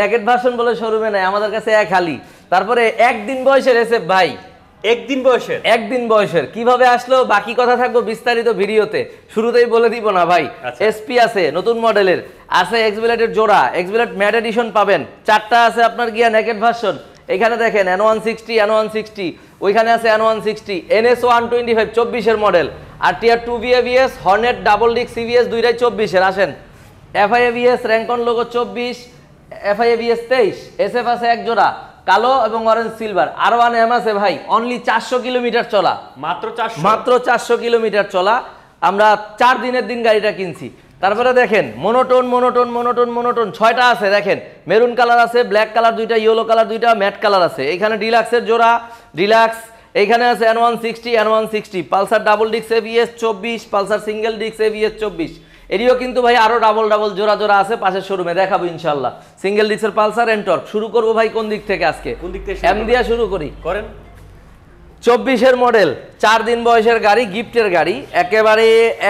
Naked version বলে শোরুমে নাই, আমাদের কাছে এক হালি। তারপরে একদিন বয়সের এসএফ ভাই, একদিন বয়সের কিভাবে আসলো বাকি কথা থাকবো বিস্তারিত ভিডিওতে, শুরুতেই বলে দিব না ভাই। এসপি আছে নতুন মডেলের, আছে এক্সবিলেটের জোড়া, এক্সবিলেট ম্যাট এডিশন পাবেন, 4টা আছে আপনার গিয়া নেকেট ভার্সন। এখানে দেখেন N160 N160, ওইখানে আছে N160 NS 125 24-এর মডেল, আর টিয়ার 2B ABS Hornet double disc CBS দুইটাই 24-এর। আসেন FI ABS Rancon logo 24, FI ABS 23, SF আছে এক জোড়া কালো এবং অরেঞ্জ সিলভার। R1M আছে ভাই, অনলি 400 কিলোমিটার চলা, মাত্র 400 কিলোমিটার চলা। আমরা 4 দিনের দিন গাড়িটা কিনছি। তারপরে দেখেন মোনোটোন 6টা আছে, দেখেন মেরুন কালার আছে, ব্ল্যাক কালার দুইটা, ইয়েলো কালার দুইটা, ম্যাট কালার আছে। এখানে ডিলাক্সের জোড়া ডিলাক্স, এইখানে আছে N160 Pulsar double disc ABS 24, Pulsar single disc ABS 24। এরিও কিন্তু ভাই আরো ডাবল জোড়া আছে পাশের শোরুমে, দেখাবো ইনশাআল্লাহ। সিঙ্গেল ডিস্কের পালসার এন্টর্ক। শুরু করবো ভাই কোন দিক থেকে আজকে? এম দিয়া শুরু করেন। 24-এর মডেল, 4 দিন বয়সের গাড়ি, গিফটের গাড়ি,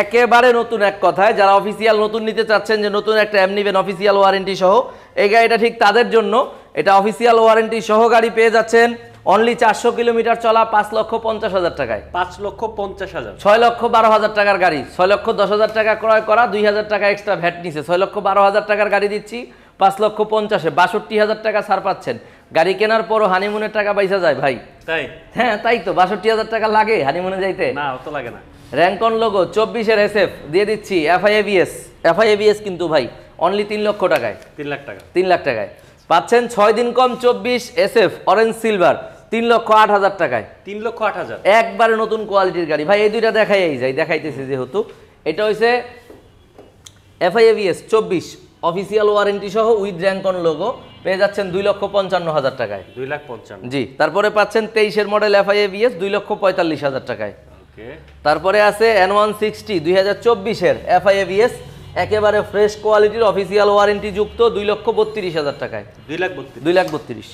একেবারে নতুন। এক কথায় যারা অফিসিয়াল নতুন নিতে চাচ্ছেন, যে নতুন একটা এম নিবেন অফিসিয়াল ওয়ারেন্টি সহ, এই গাড়িটা ঠিক তাদের জন্য। এটা অফিসিয়াল ওয়ারেন্টি সহ গাড়ি পেয়ে যাচ্ছেন অনলি 400 কিলোমিটার চলা 5,50,000 টাকায়। 5,50,000, 6,12,000 টাকার গাড়ি, 6,10,000 টাকা ক্রয় করা, 2,000 টাকা এক্সট্রা ভ্যাট নিছে, 6,12,000 টাকার গাড়ি দিচ্ছি 5,50,000-এ 62,000 টাকা ছাড় পাচ্ছেন। গাড়ি কেনার পরও হানিমুনের টাকা পয়সা যায় ভাই। তাই? হ্যাঁ তাই তো, 62,000 টাকা লাগে হানিমুনে যাইতে? না অত লাগে না। র্যাঙ্কন লোগো 24-এর এসএফ দিয়ে দিচ্ছি, FI ABS কিন্তু ভাই অনলি 3 লক্ষ টাকায়, 3 লাখ টাকায় পাচ্ছেন। 6 দিন কম 24 এসএফ অরেঞ্জ সিলভার 3,08,000 টাকায়, 3,08,000, একবারে নতুন কোয়ালিটির গাড়ি ভাই। এই দুইটা দেখাইতেছি যেহেতু। এটা হইছে FI ABS 24 অফিসিয়াল ওয়ারেন্টি সহ উইথ র্যাঙ্কন লোগো, পেয়ে যাচ্ছেন 2,55,000 টাকায়। 2,55,000, জি। তারপরে পাচ্ছেন 23-এর মডেল FI ABS 2,45,000 টাকায়। তারপরে আছে N160 2024-এর FI ABS একেবারে ফ্রেশ কোয়ালিটির অফিসিয়াল ওয়ারেন্টি যুক্ত 2,32,000 টাকায়, 2,32,000।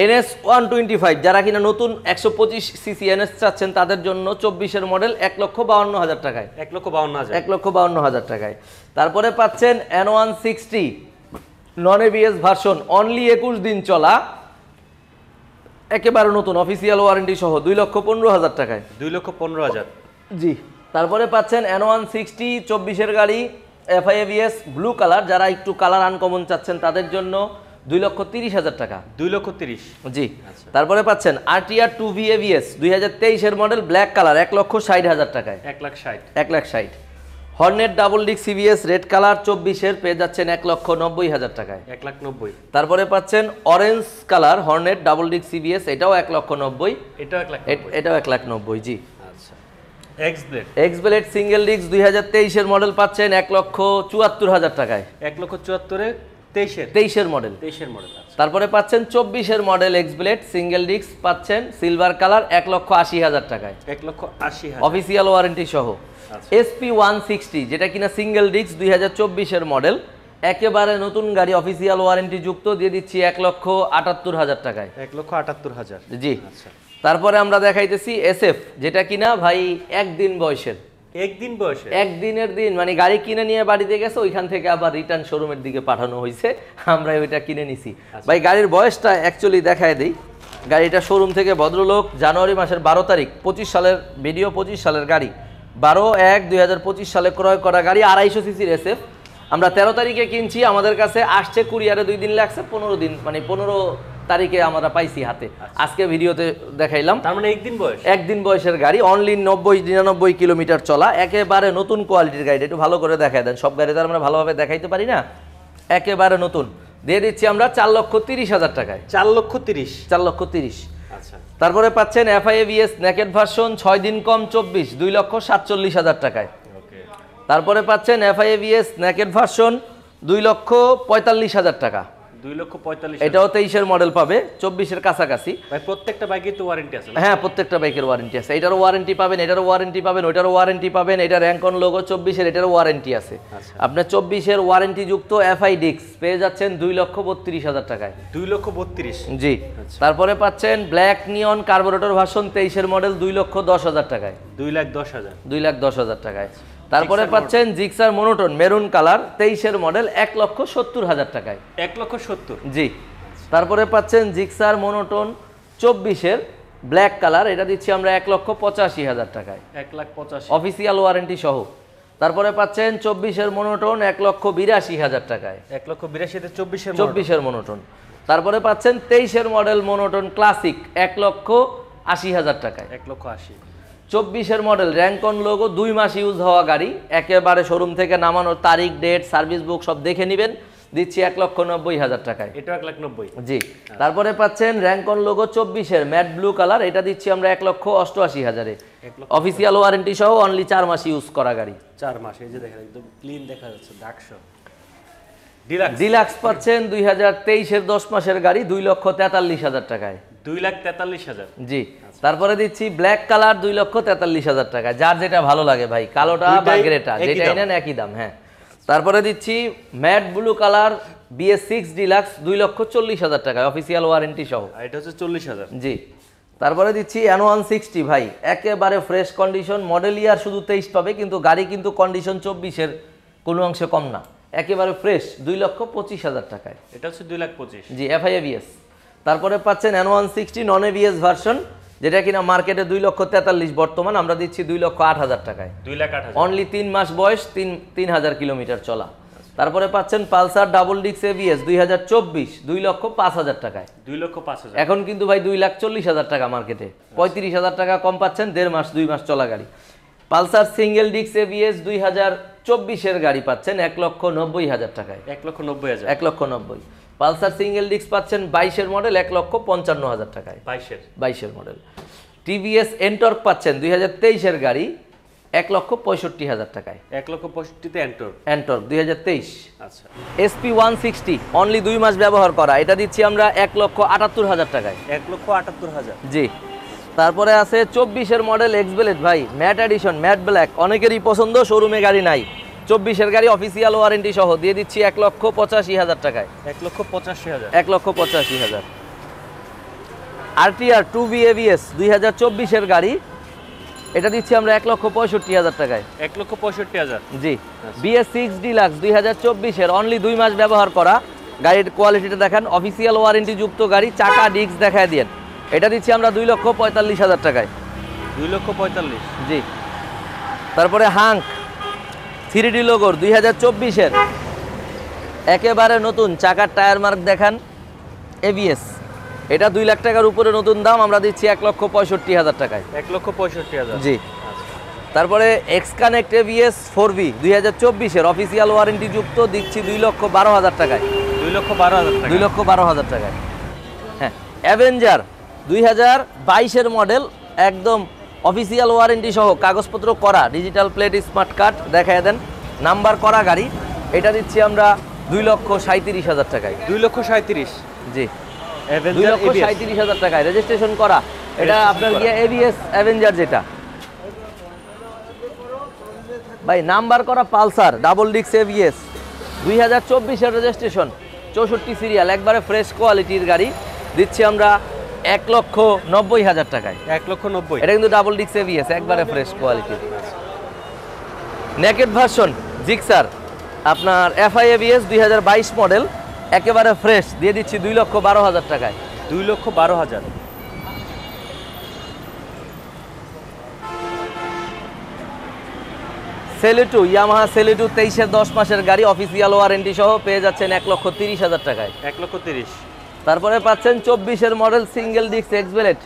NS 125 যারা কিনা নতুন 125 সিসি NS চাচ্ছেন তাদের জন্য 24-এর মডেল 1,52,000 টাকায়, 1,52,000 টাকায়। তারপরে পাচ্ছেন N160 নন ABS ভার্সন অনলি 21 দিন চলা, একেবারে নতুন অফিসিয়াল ওয়ারেন্টি সহ 2,15,000 টাকায়, 2,15,000। জি। তারপরে পাচ্ছেন N160 24-এর গাড়ি FI ABS ব্লু কালার, যারা একটু কালার আনকমন চাচ্ছেন তাদের জন্য 2,30,000 টাকা, 2,30,000, জি। তারপরে পাচ্ছেন RTR 2B ABS 2023-এর মডেল ব্ল্যাক কালার 1,60,000 টাকায়, 1,60,000। Hornet double disc CBS red colour 24-এর পেয়ে যাচ্ছেন 1,90,000 টাকায়, 1,90,000। তারপরে পাচ্ছেন orange colour Hornet double disc CBS, এটাও 1,90,000, এটাও 1,90,000, জি। আচ্ছা। এক্সব্লেড সিঙ্গেল ডিস্ক 2023-এর মডেল পাচ্ছেন 1,74,000 টাকায়, 1,74,000-এ 23-এর মডেল। তারপরে পাচ্ছেন 24-এর মডেল এক্সব্লেড সিঙ্গেল ডিস্ক পাচ্ছেন সিলভার কালার 1,80,000 টাকায়, 1,80,000 অফিসিয়াল ওয়ারেন্টি সহ। SP 160 যেটা কিনা সিঙ্গেল ডিস্ক 2024-এর মডেল, একেবারে নতুন গাড়ি অফিসিয়াল ওয়ারেন্টি যুক্ত, দিয়ে দিচ্ছি 1,78,000 টাকায়, 1,78,000, জি। তারপরে আমরা দেখাইতেছি SF যেটা কিনা ভাই একদিনের দিন, মানে গাড়ি কিনে নিয়ে বাড়িতে গেছে, ওইখান থেকে আবার রিটার্ন শোরুমের দিকে পাঠানো হয়েছে, আমরা ওইটা কিনে নিছি ভাই। গাড়ির বয়সটা অ্যাকচুয়ালি দেখায় দিই। গাড়িটা শোরুম থেকে ভদ্রলোক জানুয়ারি মাসের 12 তারিখ 25 সালের ভিডিও, 25 সালের গাড়ি, 12/1/2025 সালে ক্রয় করা গাড়ি, 250 সিসির SF। আমরা 13 তারিখে কিনছি, আমাদের কাছে আসছে কুরিয়ারে 2 দিন লাগছে, 15 দিন, মানে 15 তারিখে আমরা পাইছি হাতে। আজকে ভিডিওতে দেখাইলাম, তার মানে একদিন বয়সের গাড়ি, অনলি 90-99 কিলোমিটার চলা, একেবারে নতুন কোয়ালিটির গাড়ি। একটু ভালো করে দেখাই দেন, সব গাড়ি তো আমরা ভালোভাবে দেখাইতে পারি না, একেবারে নতুন। দিয়ে দিচ্ছি আমরা 4,30,000 টাকায়, 4,30,000। আচ্ছা। তারপরে পাচ্ছেন FI ABS নেকেট ভার্সন 6 দিন কম 24 2,47,000 টাকায়। তারপরে পাচ্ছেন FI ABS নেকেট ভার্সন 2,45,000 টাকা, 2,45,000, এটাও 23-এর মডেল পাবে, 24-এর কাছাকাছি। ভাই প্রত্যেকটা বাইকের তো ওয়ারেন্টি আছে? হ্যাঁ, প্রত্যেকটা বাইকের ওয়ারেন্টি আছে। এটারও ওয়ারেন্টি পাবেন, এটারও ওয়ারেন্টি পাবেন, ওইটারও ওয়ারেন্টি পাবেন। এটা র্যাঙ্কন লোগো 24-এর, এটারও ওয়ারেন্টি আছে। আপনার 24-এর ওয়ারেন্টি যুক্ত FI ডিস্ক পেয়ে যাচ্ছেন 2,32,000 টাকায়, 2,32,000, জি। তারপরে পাচ্ছেন ব্ল্যাক নিয়ন কার্বোরেটর ভার্সন 23-এর মডেল 2,10,000 টাকায়, 2,10,000, 2,10,000 টাকায়। তারপরে পাচ্ছেন জিক্সার মনোটোন মেরুন কালার 23-এর মডেল 1,70,000 টাকায়। 1,70,000 জি। তারপরে পাচ্ছেন জিক্সার মনোটোন 24-এর ব্ল্যাক কালার, এটা দিচ্ছি আমরা 1,85,000 টাকায়, 1,85,000 অফিসিয়াল ওয়ারেন্টি সহ। তারপরে পাচ্ছেন 24-এর মনোটোন 1,82,000 টাকায়, 1,82,000 24-এর 24-এর মনোটোন। তারপরে পাচ্ছেন 23-এর মডেল মনোটোন ক্লাসিক 1,80,000 টাকায়, 1,80,000 24-এর মডেল র্যাঙ্কন লোগো 2 মাস ইউজ হওয়া গাড়ি, একেবারে শোরুম থেকে নামানোর তারিখ ডেট সার্ভিস বুক সব দেখে নেবেন, দিচ্ছি 1,90,000 টাকায়। এটা 1,90,000 জি। তারপরে পাচ্ছেন র্যাঙ্কন লোগো 24-এর ম্যাট ব্লু কালার, এটা দিচ্ছি আমরা 1,88,000-এ, অফিসিয়াল ওয়ারেন্টি সহ, অনলি 4 মাস ইউজ করা গাড়ি। 4 মাস, এই যে দেখেন একদম ক্লিন দেখা যাচ্ছে ডাকশো। ডিলাক্স পাচ্ছেন 2023-এর 10 মাসের গাড়ি 2,43,000 টাকায়, 2,43,000 জি। তারপরে দিচ্ছি ব্ল্যাক কালার 2,43,000 টাকায়, যার যেটা ভালো লাগে ভাই, কালোটা বা দুইটাই গ্রেটা একই যেটাই দাম। নেন একই দাম, হ্যাঁ। তারপরে দিচ্ছি mat blue colour BS6 deluxe 2,40,000 টাকায়, অফিসিয়াল ওয়ারেন্টি সহ। আর এটা হচ্ছে 40,000। জি। তারপরে দিচ্ছি N160 ভাই, একেবারে ফ্রেশ কন্ডিশন, মডেল ইয়ার শুধু 23 পাবে, কিন্তু গাড়ি কিন্তু কন্ডিশন 24-এর কোনো অংশে কম না, একেবারে ফ্রেশ 2,25,000 টাকায়। এটা হচ্ছে 2,25,000 জি, FI ABS। তারপরে পাচ্ছেন N160 নন ABS ভার্সন, যেটা কিনা মার্কেটে 2,43,000 বর্তমান, আমরা দিচ্ছি 2,08,000 টাকায়, 2,08,000 অনলি 3 মাস বয়স, 3,000 কিলোমিটার চলা। তারপরে পাচ্ছেন পালসার ডাবল ডিক্স ABS 2024 2,05,000 টাকায়, 2,05,000 এখন কিন্তু ভাই 2,40,000 টাকা মার্কেটে, 35,000 টাকা কম পাচ্ছেন, 1.5 মাস 2 মাস চলা গাড়ি। পালসার সিঙ্গেল ডিক্স ABS 2024-এর গাড়ি পাচ্ছেন 1,90,000 টাকায়, 1,90,000 1,90,000। পালসার সিঙ্গেল ডিক্স পাচ্ছেন 22-এর মডেল 1,55,000 টাকায়, 22,000 মডেল। টিভিএস এন্টর্ক পাচ্ছেন 2023-এর গাড়ি 1,65,000 টাকায়, 1,65,000 এন্টর্ক। এন্টর্ক 2023। আচ্ছা, SP 160 অনলি 2 মাস ব্যবহার করা, এটা দিচ্ছি আমরা 1,78,000 টাকায়, 1,78,000 জি। তারপরে আছে 24-এর মডেল এক্সবেলেট ভাই, ম্যাট এডিশন ম্যাট ব্ল্যাক, অনেকেরই পছন্দ, শোরুমে গাড়ি নাই, 24-এর গাড়ি অফিসিয়াল ওয়ারেন্টি সহ, দিয়ে দিচ্ছি 1,85,000 টাকায়, 1,85,000 1,85,000। RTR 2B ABS 2024-এর গাড়ি, এটা দিচ্ছি আমরা 1,65,000 টাকায়, 1,65,000 জি। BS6 ডিলাক্স 2024-এর অনলি 2 মাস ব্যবহার করা, গাড়ির কোয়ালিটিটা দেখেন, অফিসিয়াল ওয়ারেন্টি যুক্ত গাড়ি, চাকা ডিস্ক দেখায় দেন, এটা দিচ্ছি আমরা 2,45,000 টাকায়, 2,45,000 জি। তারপরে হাঙ্ক 3D লোগোর 2024-এর একেবারে নতুন, চাকার টায়ার মার্ক দেখান, ABS, এটা 2 লাখ টাকার উপরে নতুন দাম, আমরা দিচ্ছি 1,65,000 টাকায়, 1,65,000 জি। তারপরে এক্স কানেক্ট ABS 4B 2024-এর অফিসিয়াল ওয়ারেন্টি যুক্ত, দিচ্ছি 2,12,000 টাকায়, 2,12,000 টাকা, 2,12,000 টাকায়, হ্যাঁ। অ্যাভেঞ্জার 2022-এর মডেল, একদম অফিসিয়াল ওয়ারেন্টি সহ, কাগজপত্র করা, ডিজিটাল প্লেট স্মার্ট কার্ড দেখায় দেন, নাম্বার করা গাড়ি, এটা দিচ্ছি আমরা 2,37,000 টাকায়, 2,37,000 জি। অ্যাভেঞ্জার 2,37,000 টাকায় রেজিস্ট্রেশন করা, এটা আপনার গিয়ে ABS অ্যাভেঞ্জার, যেটা ভাই নাম্বার করা পালসার ডাবল ডিক্স ABS 2024-এর রেজিস্ট্রেশন, 64 সিরিয়াল, একবারে ফ্রেশ কোয়ালিটির গাড়ি, দিচ্ছি আমরা 1,90,000 টাকায়, 1,90,000 এটা কিন্তু ডাবল ডিক্স ABS, একবারে ফ্রেশ কোয়ালিটির। নেকেড ভার্সন জিক্সার আপনার FI ABS 2022 মডেল, একেবারে ফ্রেশ, দিয়ে দিচ্ছি 2,12,000 টাকায়, 2,12,000 সেলেটু ইয়ামাহা সেলেটু 23-এর 10 মাসের গাড়ি, অফিসিয়াল ওয়ারেন্টি সহ, পেয়ে যাচ্ছেন 1,30,000 টাকায়, 1,30,000 তারপরে পাচ্ছেন 24-এর মডেল সিঙ্গেল ডিস্ক এক্সবেলেট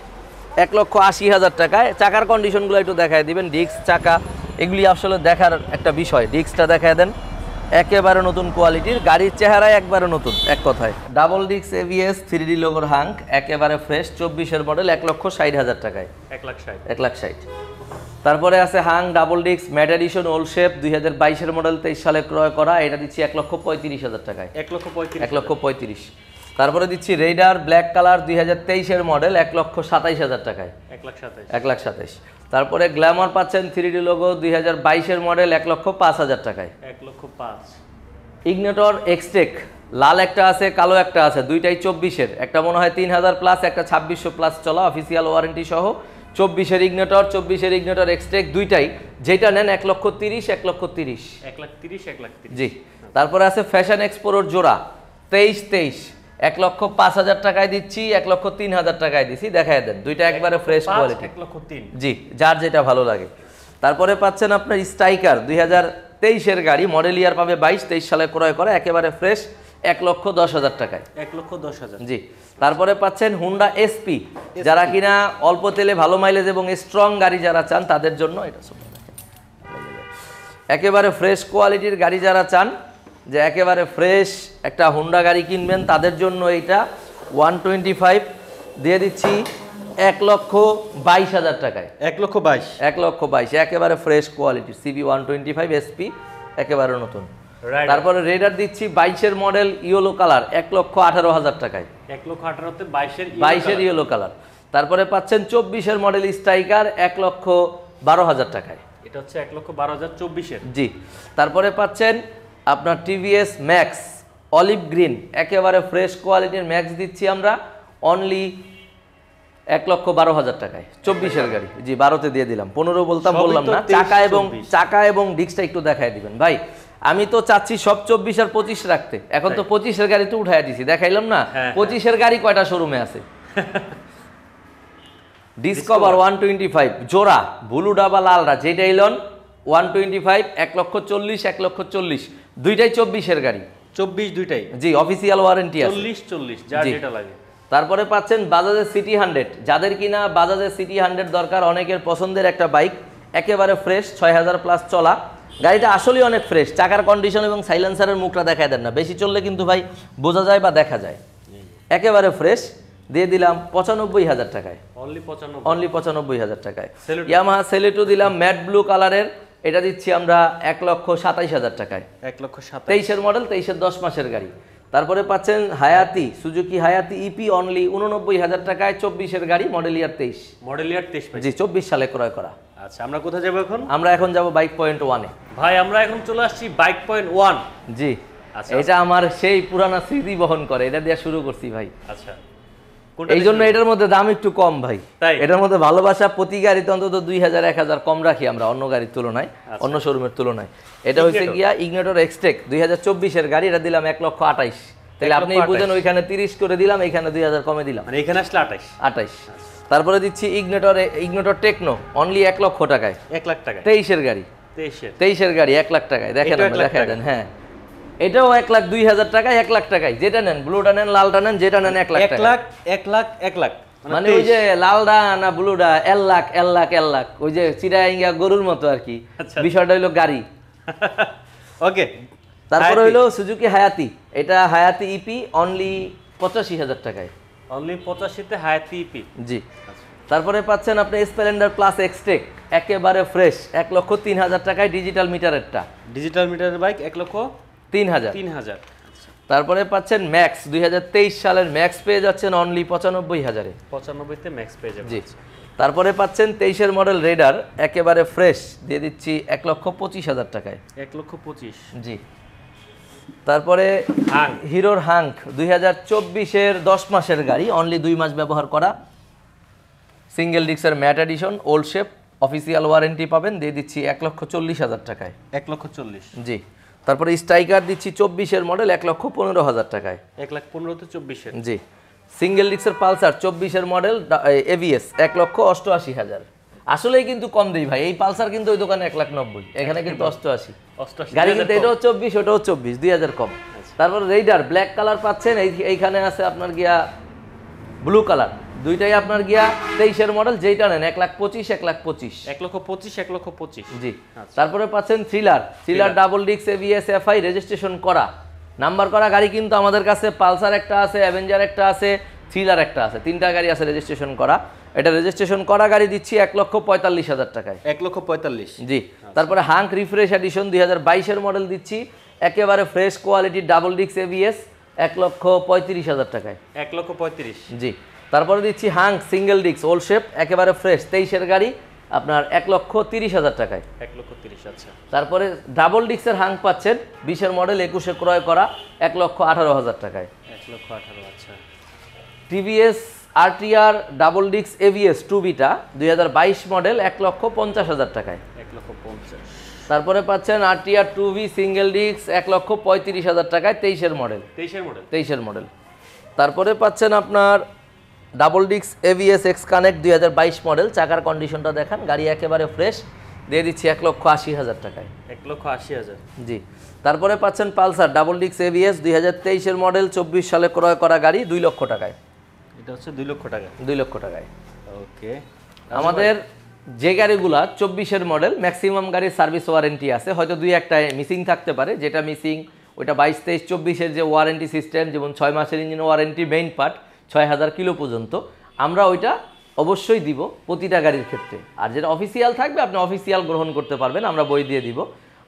1,80,000 টাকায়। চাকার কন্ডিশনগুলো একটু দেখায় দিবেন, ডিস্ক চাকা এগুলি আসলে দেখার একটা বিষয়, ডিস্কটা দেখায় দেন, একেবারে নতুন কোয়ালিটির, গাড়ির চেহারায় একবারে নতুন, এক কথায়। ডাবল ডিস্ক ABS 3D লোগোর হাঙ্ক, একেবারে ফ্রেশ, 24-এর মডেল 1,60,000 টাকায়, 1,60,000 1,60,000। তারপরে আছে Hunk double disc matte edition old shape 2022-এর মডেল, 23 সালে ক্রয় করা, এটা দিচ্ছি 1,35,000 টাকায়, 1,35,000। তারপরে দিচ্ছি রেইডার ব্ল্যাক কালার 2023-এর মডেল 1,27,000 টাকায়, 1,27,000। তারপরে গ্ল্যামার পাচ্ছেন 3D লোগো 2022-এর মডেল 1,05,000 টাকায়, 1,05,000। ইগনিটর এক্সটেক লাল একটা আছে, কালো একটা আছে, দুইটাই 24-এর, একটা মনে হয় 3,000 প্লাস, একটা 2,600 প্লাস চলা, অফিসিয়াল ওয়ারেন্টি সহ, 24-এর ইগনিটর 24-এর ইগনিটর এক্সটেক দুইটাই, যেটা নেন 1,30,000 1,30,000 1,30,000 1,30,000 জি। তারপরে আছে ফ্যাশন এক্সপোরোর জোড়া 23-23 1,05,000 টাকায় দিচ্ছি, 1,03,000 টাকায় দিচ্ছি, দেখায় দেন দুইটা একবারে ফ্রেশ কোয়ালিটি। 1,03,000 জি, যার যেটা ভালো লাগে। তারপরে পাচ্ছেন আপনার স্ট্রাইকার 2023-এর গাড়ি, মডেল ইয়ার পাবে 22-23 সালে ক্রয় করা, একেবারে ফ্রেশ 1,10,000 টাকায়। 1,10,000 জি। তারপরে পাচ্ছেন হুন্ডা এসপি, যারা কিনা অল্প তেলে ভালো মাইলেজ এবং স্ট্রং গাড়ি যারা চান তাদের জন্য এটা একেবারে ফ্রেশ কোয়ালিটির গাড়ি যারা চান, যে একেবারে ফ্রেশ একটা হুন্ডা গাড়ি কিনবেন, তাদের জন্য এইটা 125 দিয়ে দিচ্ছি 1,22,000 টাকায়। 1,22,000 1,22,000 একেবারে ফ্রেশ কোয়ালিটি সিবি 125 এসপি, একেবারে নতুন। Raider। তারপরে রেডার দিচ্ছি 22-এর মডেল ইয়েলো কালার 1,18,000 টাকায়। 1,18,000 তে 22-এর 22-এর ইয়েলো কালার। তারপরে পাচ্ছেন 24-এর মডেল স্ট্রাইকার 1,12,000 টাকায়। এটা হচ্ছে 1,12,000 24-এর। জি। তারপরে পাচ্ছেন আপনার টিভিএস ম্যাক্স অলিভ গ্রিন, একেবারে ফ্রেশ কোয়ালিটির ম্যাক্স দিচ্ছি আমরা অনলি 1,12,000 টাকায়। 24-এর গাড়ি, জি 12-তে দিয়ে দিলাম, 15 বলতাম, সবই বললাম তো না। 23, চাকা এবং ডিস্কটা একটু দেখায় দিবেন ভাই। আমি তো চাচ্ছি সব 24 আর 25 রাখতে, এখন তো 25-এর গাড়ি তো উঠাই দিছি, দেখাইলাম না। হ্যাঁ, 25-এর গাড়ি কয়টা শোরুমে আছে? ডিসকভার 125 জোড়া, ব্লু ডাবা লালরা, যেটা ইলন 125 1,40,000 1,40,000 দুইটাই 24-এর গাড়ি। 24 দুইটাই। জি, অফিসিয়াল ওয়ারেন্টি আছে। 40 যার জি। যেটা লাগে। তারপরে পাচ্ছেন বাজাজের সিটি 100, যাদের কিনা বাজাজের সিটি 100 দরকার, অনেকের পছন্দের একটা বাইক, একেবারে ফ্রেশ 6,000 প্লাস চলা গাড়িটা, আসলেই অনেক ফ্রেশ। চাকার কন্ডিশন এবং সাইলেন্সারের মুখটা দেখায় দেন না, বেশি চললে কিন্তু ভাই বোঝা যায় বা দেখা যায়। একেবারে ফ্রেশ দিয়ে দিলাম 95,000 টাকায়, অনলি 95। অনলি 95,000 টাকায়। Celeto। ইয়ামাহা সেলেটো দিলাম ম্যাট ব্লু কালারের, এটা দিচ্ছি আমরা 1,27,000 টাকায়। 1,27,000 23-এর মডেল, 23-এর 10 মাসের গাড়ি। তারপরে পাচ্ছেন হায়াতি সুজুকি হায়াতি ইপি অনলি 89,000 টাকায়, 24-এর গাড়ি, মডেল ইয়ার 23। মডেল ইয়ার 23। জি, 24 সালে ক্রয় করা। আচ্ছা, আমরা কোথায় যাব এখন? আমরা এখন যাব বাইক পয়েন্ট 1-এ। ভাই আমরা এখন চলে আসছি বাইক পয়েন্ট 1। জি। আচ্ছা, এটা আমার সেই পুরানা স্মৃতি বহন করে, এটা দিয়ে শুরু করছি ভাই। আচ্ছা, এই জন্য এটার মধ্যে দাম একটু কম ভাই। তাই? এটার মধ্যে ভালোবাসা, প্রতি গাড়িতে অন্তত 2,000 1,000 কম রাখি আমরা অন্য গাড়ির তুলনায়, অন্য শোরুমের তুলনায়। এটা হচ্ছে গিয়া ইগনিটর এক্সটেক 2024-এর গাড়ি, এটা দিলাম 1,28,000। তাহলে আপনি বুঝেন, ওইখানে 30 করে দিলাম, এখানে 2,000 কমে দিলাম, মানে এখানে আসলে 28। তারপরে দিচ্ছি ইগনিটর টেকনো অনলি 1 লক্ষ টাকায়। 1 লাখ টাকা। 23-এর গাড়ি, 23-এর গাড়ি 1 লাখ টাকায়। দেখেন, দেখাই দেন। হ্যাঁ, এটাও 1,02,000 টাকায়, 1 লাখ টাকায়। যেটা নেন, ব্লুটা নেন, লালটা নেন, যেটা নেন 1 লাখ টাকা। 1 লাখ মানে ওই যে লালডা না ব্লুডা 1 লাখ 1 লাখ 1 লাখ, ওই যে চিরাইঙ্গা গরুর মতো আর কি। বিষয়টা হইলো গাড়ি। ওকে। তারপর হইলো সুজুকি হায়াতি, এটা হায়াতি ইপি অনলি 85,000 টাকায়। অনলি 85-তে হায়াতি ইপি। জি। তারপরে পাচ্ছেন আপনি স্প্লেন্ডার প্লাস এক্সটেক, একেবারে ফ্রেশ 1,03,000 টাকায়, ডিজিটাল মিটারেরটা। ডিজিটাল মিটারের বাইক 1,03,000। 3,000। তারপরে পাচ্ছেন ম্যাক্স 2023 সালের ম্যাক্স পেয়ে যাচ্ছেন অনলি 95,000-এ। 95-তে ম্যাক্স পেয়ে যাবেন। জি। তারপরে পাচ্ছেন 23-এর মডেল রেডার, একেবারে ফ্রেশ, দিয়ে দিচ্ছি 1,25,000 টাকায়। 1,25,000। জি। তারপরে হিরোর হাঙ্ক 2024-এর 10 মাসের গাড়ি, অনলি 2 মাস ব্যবহার করা, সিঙ্গেল ডিস্কের mat edition, old shape, official warranty পাবেন, দিয়ে দিচ্ছি 1,40,000 টাকায়। 1,40,000। জি। তারপরে স্ট্রাইকার দিচ্ছি 24-এর মডেল 1,15,000 টাকায়। 1,15,000-তে 24-এর। জি। সিঙ্গেল ডিস্কের পালসার 24-এর মডেল এভিএস 1,88,000। আসলেই কিন্তু কম দেই ভাই, এই পালসার কিন্তু ওই দোকানে 1,90,000, এখানে কিন্তু 88 গাড়ি, কিন্তু এটাও 24, ওটাও 24, 2,000 কম। তারপর রেইডার ব্ল্যাক কালার পাচ্ছেন, এইখানে আছে আপনার গিয়া ব্লু কালার, দুইটাই আপনার গিয়া 23-এর মডেল, যেটা নেন 1,25,000 1,25,000। 1,25,000 জি। তারপরে পাচ্ছেন thriller double disc ABS FI registration করা, নাম্বার করা গাড়ি কিন্তু আমাদের কাছে। পালসার একটা আছে, অ্যাভেঞ্জার একটা আছে, থ্রিলার একটা আছে, 3টা গাড়ি আছে রেজিস্ট্রেশন করা। এটা রেজিস্ট্রেশন করা গাড়ি দিচ্ছি 1,45,000 টাকায়। 1,45,000। জি। তারপরে হাঙ্ক রিফ্রেশ এডিশন 2022-এর মডেল দিচ্ছি, একেবারে fresh quality, double disc ABS 1,35,000 টাকায়। 1,35,000। জি। তারপরে দিচ্ছি hunk single disc old shape, একেবারে ফ্রেশ, 23-এর গাড়ি, আপনার 1,30,000 টাকায়। 1,30,000। আচ্ছা। তারপরে ডাবল ডিস্কের হাঙ্ক পাচ্ছেন 20-এর মডেল 21-এ ক্রয় করা 1,18,000 টাকায়। 1,18,000। আচ্ছা। টিভিএস আরটিআর ডাবল ডিক্স এভিএস 2বিটা 2022 মডেল 1,50,000 টাকায়। 1,50,000। তারপরে পাচ্ছেন আরটিআর 2ভি সিঙ্গেল ডিক্স 1,35,000 টাকায় 23-এর মডেল। 23-এর মডেল। তারপরে পাচ্ছেন আপনার ডাবল ডিক্স এভিএস এক্স কানেক্ট 2022 মডেল। চাকার কন্ডিশনটা দেখান, গাড়ি একেবারে ফ্রেশ, দিয়ে দিচ্ছি 1,80,000 টাকায়। 1,80,000। জি। তারপরে পাচ্ছেন পালসার ডাবল ডিক্স এভিএস 2023-এর মডেল, 24 সালে ক্রয় করা গাড়ি, 2 লক্ষ টাকায়। এটা হচ্ছে 2 লক্ষ টাকা। 2 লক্ষ টাকায়। ওকে। আমাদের যে গাড়িগুলা 24-এর মডেল, ম্যাক্সিমাম গাড়ির সার্ভিস ওয়ারেন্টি আছে, হয়তো 2-1টা মিসিং থাকতে পারে। যেটা মিসিং ওইটা 22, 23, 24-এর যে ওয়ারেন্টি সিস্টেম, যেমন 6 মাসের engine warranty, main part 6,000 kilo পর্যন্ত, আমরা ওইটা অবশ্যই দিব প্রতিটা গাড়ির ক্ষেত্রে। আর যেটা অফিসিয়াল থাকবে আপনি অফিসিয়াল গ্রহণ করতে পারবেন, আমরা বই দিয়ে দিব।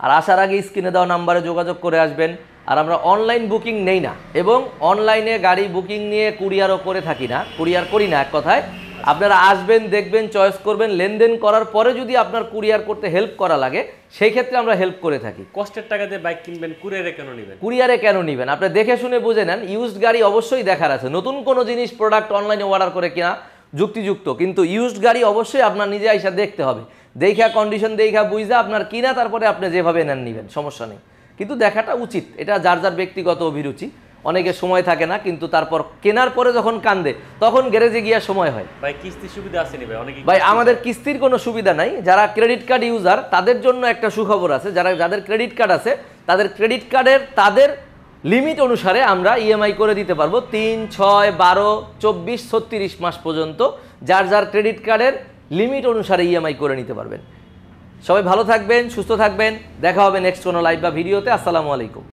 আর আসার আগে স্ক্রিনে দেওয়া নাম্বারে যোগাযোগ করে আসবেন। আর আমরা অনলাইন বুকিং নেই না, এবং অনলাইনে গাড়ি বুকিং নিয়ে কুরিয়ারও করে থাকি না, কুরিয়ার করি না। এক কথায় আপনারা আসবেন, দেখবেন, চয়েস করবেন, লেনদেন করার পরে যদি আপনার কুরিয়ার করতে হেল্প করা লাগে সেই ক্ষেত্রে আমরা হেল্প করে থাকি। কষ্টের টাকা দিয়ে বাইক কিনবেন, কুরিয়ারে কেন নেবেন? কুরিয়ারে কেন নেবেন? আপনি দেখে শুনে বুঝে নেন। ইউজড গাড়ি অবশ্যই দেখার আছে, নতুন কোনো জিনিস প্রোডাক্ট অনলাইনে অর্ডার করে কিনা যুক্তিযুক্ত, কিন্তু ইউজড গাড়ি অবশ্যই আপনার নিজে আইসা দেখতে হবে, দেখা কন্ডিশন দেখা বুঝা আপনার কিনা, তারপরে আপনি যেভাবে নেন নেবেন, সমস্যা নেই। কিন্তু দেখাটা উচিত, এটা যার যার ব্যক্তিগত অভিরুচি। অনেকের সময় থাকে না, কিন্তু তারপর কেনার পরে যখন কান্দে তখন গ্যারেজে গিয়ে সময় হয়। ভাই কিস্তির সুবিধা আছে নি ভাই? অনেকে ভাই আমাদের কিস্তির কোনো সুবিধা নাই। যারা ক্রেডিট কার্ড ইউজার তাদের জন্য একটা সুখবর আছে, যাদের ক্রেডিট কার্ড আছে তাদের ক্রেডিট কার্ডের তাদের লিমিট অনুসারে আমরা ইএমআই করে দিতে পারবো 3, 6, 12, 24, 36 মাস পর্যন্ত। যার যার ক্রেডিট কার্ডের লিমিট অনুসারে ইএমআই করে নিতে পারবেন। সবাই ভালো থাকবেন, সুস্থ থাকবেন, দেখা হবে নেক্সট কোনো লাইভ বা ভিডিওতে। আসসালামু আলাইকুম।